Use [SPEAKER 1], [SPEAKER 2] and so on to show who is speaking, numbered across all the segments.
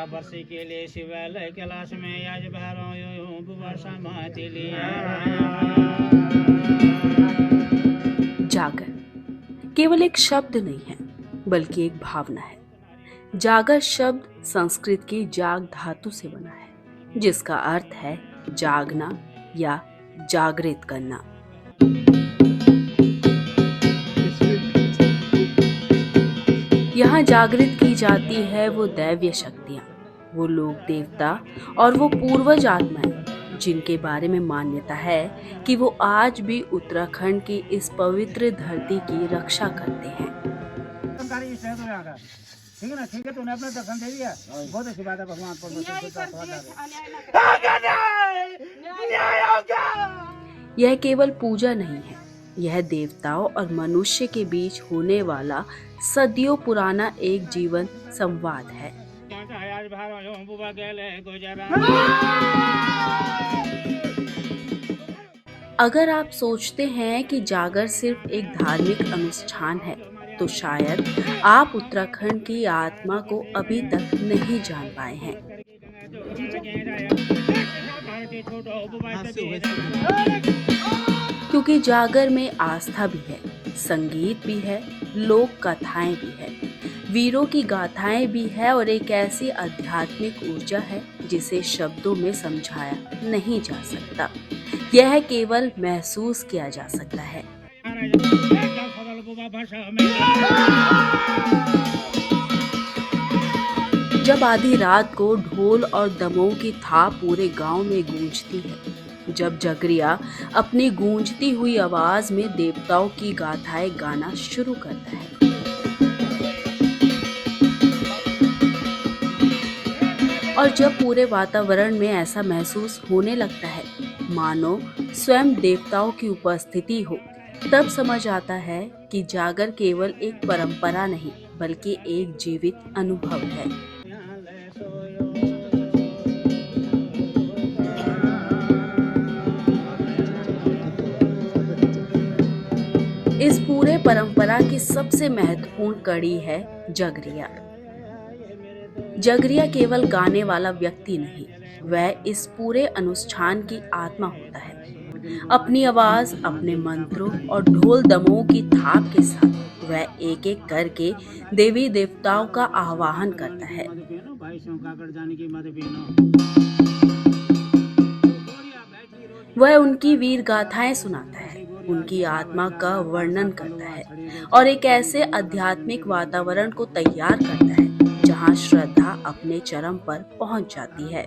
[SPEAKER 1] वर्षी के लिए शिवालय कैलाश में आज भैरव वर्षा माती लिया।
[SPEAKER 2] जागर केवल एक शब्द नहीं है बल्कि एक भावना है। जागर शब्द संस्कृत की जाग धातु से बना है जिसका अर्थ है जागना या जागृत करना। यहाँ जागृत की जाती है वो दैवीय शक्तियाँ, वो लोक देवता और वो पूर्वज आत्माएं जिनके बारे में मान्यता है कि वो आज भी उत्तराखंड की इस पवित्र धरती की रक्षा करते हैं।
[SPEAKER 1] ठीक है, तूने अपना दर्शन दे दिया, बहुत अच्छी बात है। भगवान
[SPEAKER 2] यह केवल पूजा नहीं है, यह देवताओं और मनुष्य के बीच होने वाला सदियों पुराना एक जीवन संवाद है। अगर आप सोचते हैं कि जागर सिर्फ एक धार्मिक अनुष्ठान है तो शायद आप उत्तराखंड की आत्मा को अभी तक नहीं जान पाए हैं। क्योंकि जागर में आस्था भी है, संगीत भी है, लोक कथाएं भी है, वीरों की गाथाएं भी है और एक ऐसी आध्यात्मिक ऊर्जा है जिसे शब्दों में समझाया नहीं जा सकता। यह केवल महसूस किया जा सकता है। जब आधी रात को ढोल और दमों की थाप पूरे गांव में गूंजती है, जब जगरिया अपनी गूंजती हुई आवाज में देवताओं की गाथाएं गाना शुरू करता है, और जब पूरे वातावरण में ऐसा महसूस होने लगता है मानो स्वयं देवताओं की उपस्थिति हो, तब समझ आता है कि जागर केवल एक परंपरा नहीं बल्कि एक जीवित अनुभव है। इस पूरे परंपरा की सबसे महत्वपूर्ण कड़ी है जगरिया। जगरिया केवल गाने वाला व्यक्ति नहीं, वह इस पूरे अनुष्ठान की आत्मा होता है। अपनी आवाज, अपने मंत्रों और ढोल दमों की थाप के साथ वह एक एक करके देवी देवताओं का आह्वान करता है। वह उनकी वीर गाथाएं सुनाता है, उनकी आत्मा का वर्णन करता है और एक ऐसे आध्यात्मिक वातावरण को तैयार करता है जहां श्रद्धा अपने चरम पर पहुंच जाती है।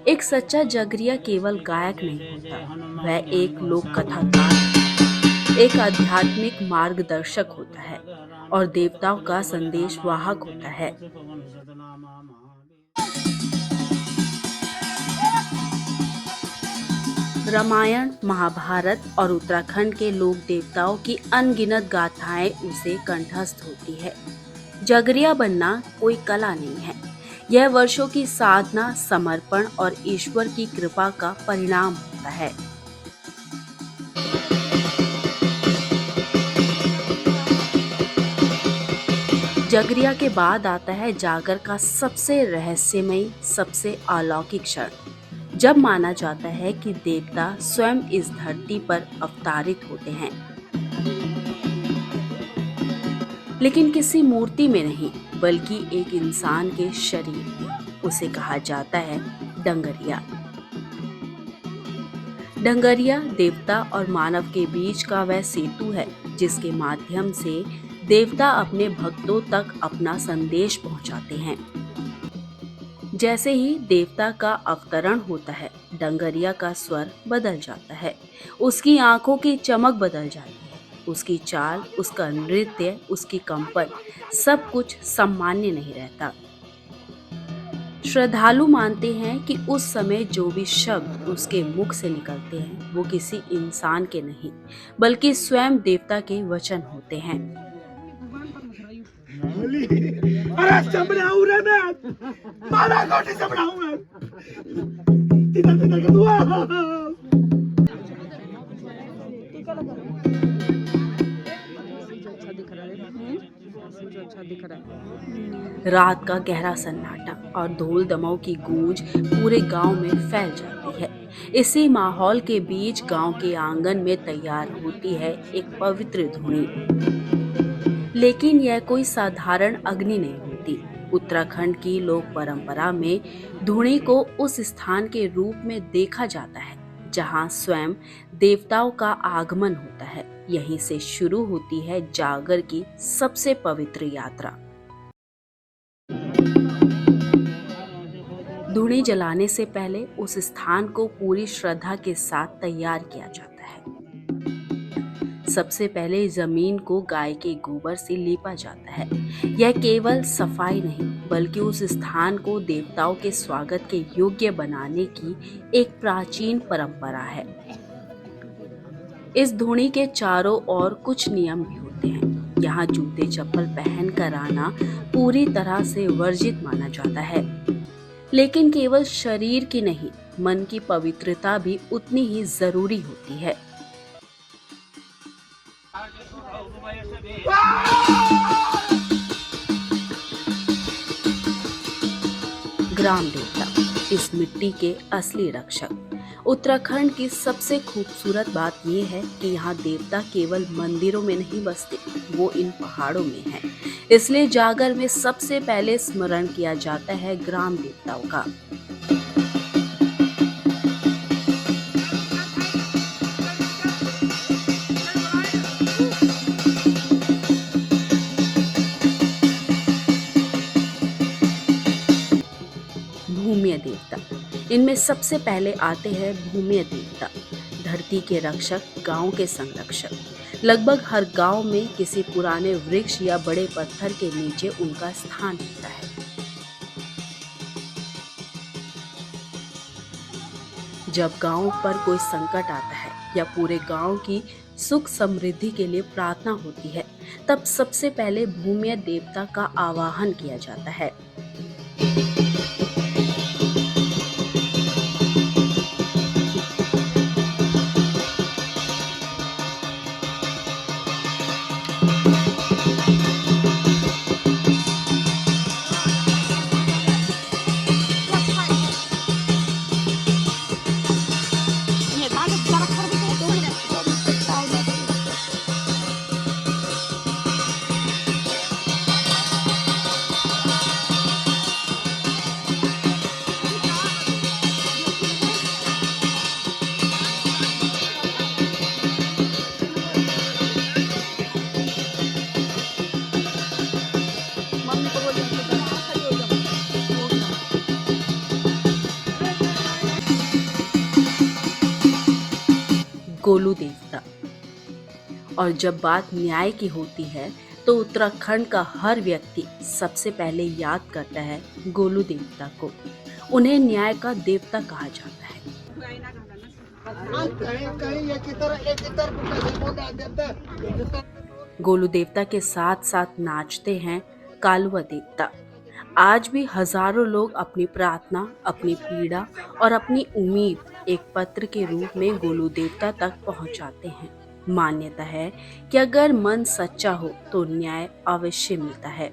[SPEAKER 2] एक सच्चा जगरिया केवल गायक नहीं होता, वह एक लोक कथाकार, एक आध्यात्मिक मार्गदर्शक होता है और देवताओं का संदेश वाहक होता है। रामायण, महाभारत और उत्तराखंड के लोक देवताओं की अनगिनत गाथाएं उसे कंठस्थ होती है। जगरिया बनना कोई कला नहीं है, यह वर्षों की साधना, समर्पण और ईश्वर की कृपा का परिणाम होता है। जगरिया के बाद आता है जागर का सबसे रहस्यमयी, सबसे अलौकिक क्षण, जब माना जाता है कि देवता स्वयं इस धरती पर अवतरित होते हैं, लेकिन किसी मूर्ति में नहीं बल्कि एक इंसान के शरीर में। उसे कहा जाता है डंगरिया। डंगरिया देवता और मानव के बीच का वह सेतु है जिसके माध्यम से देवता अपने भक्तों तक अपना संदेश पहुंचाते हैं। जैसे ही देवता का अवतरण होता है, डंगरिया का स्वर बदल जाता है, उसकी आंखों की चमक बदल जाती है, उसकी चाल, उसका नृत्य, उसकी कंपन, सब कुछ सामान्य नहीं रहता। श्रद्धालु मानते हैं कि उस समय जो भी शब्द उसके मुख से निकलते हैं वो किसी इंसान के नहीं बल्कि स्वयं देवता के वचन होते हैं।
[SPEAKER 3] अरे समझाऊं रे मैं, मारा कोटी समझाऊं मैं, तिधर के दुआ।
[SPEAKER 2] रात का गहरा सन्नाटा और ढोल दमाऊ की गूंज पूरे गांव में फैल जाती है। इसी माहौल के बीच गांव के आंगन में तैयार होती है एक पवित्र धुनी। लेकिन यह कोई साधारण अग्नि नहीं होती। उत्तराखंड की लोक परंपरा में धुनी को उस स्थान के रूप में देखा जाता है जहां स्वयं देवताओं का आगमन होता है। यहीं से शुरू होती है जागर की सबसे पवित्र यात्रा। धुनी जलाने से पहले उस स्थान को पूरी श्रद्धा के साथ तैयार किया जाता है। सबसे पहले जमीन को गाय के गोबर से लीपा जाता है। यह केवल सफाई नहीं बल्कि उस स्थान को देवताओं के स्वागत के योग्य बनाने की एक प्राचीन परंपरा है। इस धुनी के चारों ओर कुछ नियम भी होते हैं। यहाँ जूते चप्पल पहन कर आना पूरी तरह से वर्जित माना जाता है। लेकिन केवल शरीर की नहीं, मन की पवित्रता भी उतनी ही जरूरी होती है। ग्राम देवता, इस मिट्टी के असली रक्षक। उत्तराखंड की सबसे खूबसूरत बात यह है कि यहाँ देवता केवल मंदिरों में नहीं बसते, वो इन पहाड़ों में हैं। इसलिए जागर में सबसे पहले स्मरण किया जाता है ग्राम देवताओं का। भूम्य देवता, इनमें सबसे पहले आते हैं भूम्य देवता, धरती के रक्षक, गांव के संरक्षक। लगभग हर गांव में किसी पुराने वृक्ष या बड़े पत्थर के नीचे उनका स्थान होता है। जब गांव पर कोई संकट आता है या पूरे गांव की सुख समृद्धि के लिए प्रार्थना होती है, तब सबसे पहले भूम्य देवता का आवाहन किया जाता है। गोलू देवता। और जब बात न्याय की होती है तो उत्तराखंड का हर व्यक्ति सबसे पहले याद करता है गोलू देवता को। उन्हें न्याय का देवता कहा जाता है। गोलू देवता के साथ साथ नाचते हैं कालुआ देवता। आज भी हजारों लोग अपनी प्रार्थना, अपनी पीड़ा और अपनी उम्मीद एक पत्र के रूप में गोलू देवता तक पहुंचाते हैं। मान्यता है कि अगर मन सच्चा हो तो न्याय अवश्य मिलता है।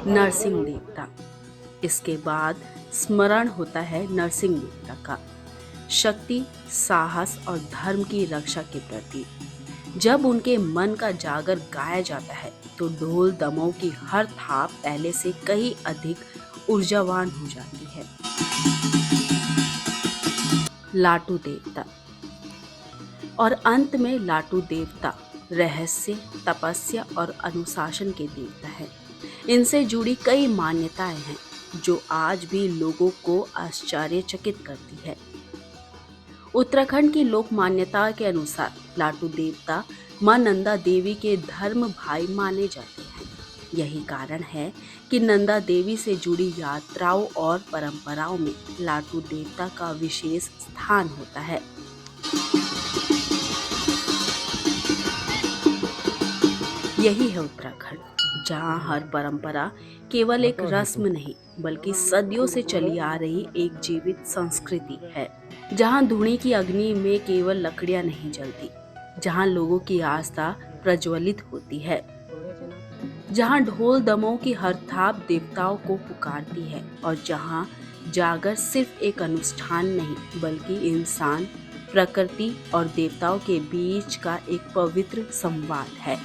[SPEAKER 2] नरसिंह देवता, इसके बाद स्मरण होता है नरसिंह देवता का। शक्ति, साहस और धर्म की रक्षा के प्रति जब उनके मन का जागर गाया जाता है तो ढोल दमाऊ की हर थाप पहले से कहीं अधिक ऊर्जावान हो जाती है। लाटू देवता और अंत में लाटू देवता रहस्य, तपस्या और अनुशासन के देवता है। इनसे जुड़ी कई मान्यताएं हैं जो आज भी लोगों को आश्चर्यचकित करती है। उत्तराखंड की लोक मान्यता के अनुसार लाटू देवता मां नंदा देवी के धर्म भाई माने जाते हैं। यही कारण है कि नंदा देवी से जुड़ी यात्राओं और परंपराओं में लाटू देवता का विशेष स्थान होता है। यही है उत्तराखंड, जहां हर परंपरा केवल एक रस्म नहीं बल्कि सदियों से चली आ रही एक जीवित संस्कृति है। जहां धूनी की अग्नि में केवल लकड़ियां नहीं जलती, जहां लोगों की आस्था प्रज्वलित होती है, जहां ढोल दमों की हर थाप देवताओं को पुकारती है और जहां जागर सिर्फ एक अनुष्ठान नहीं बल्कि इंसान, प्रकृति और देवताओं के बीच का एक पवित्र संवाद है।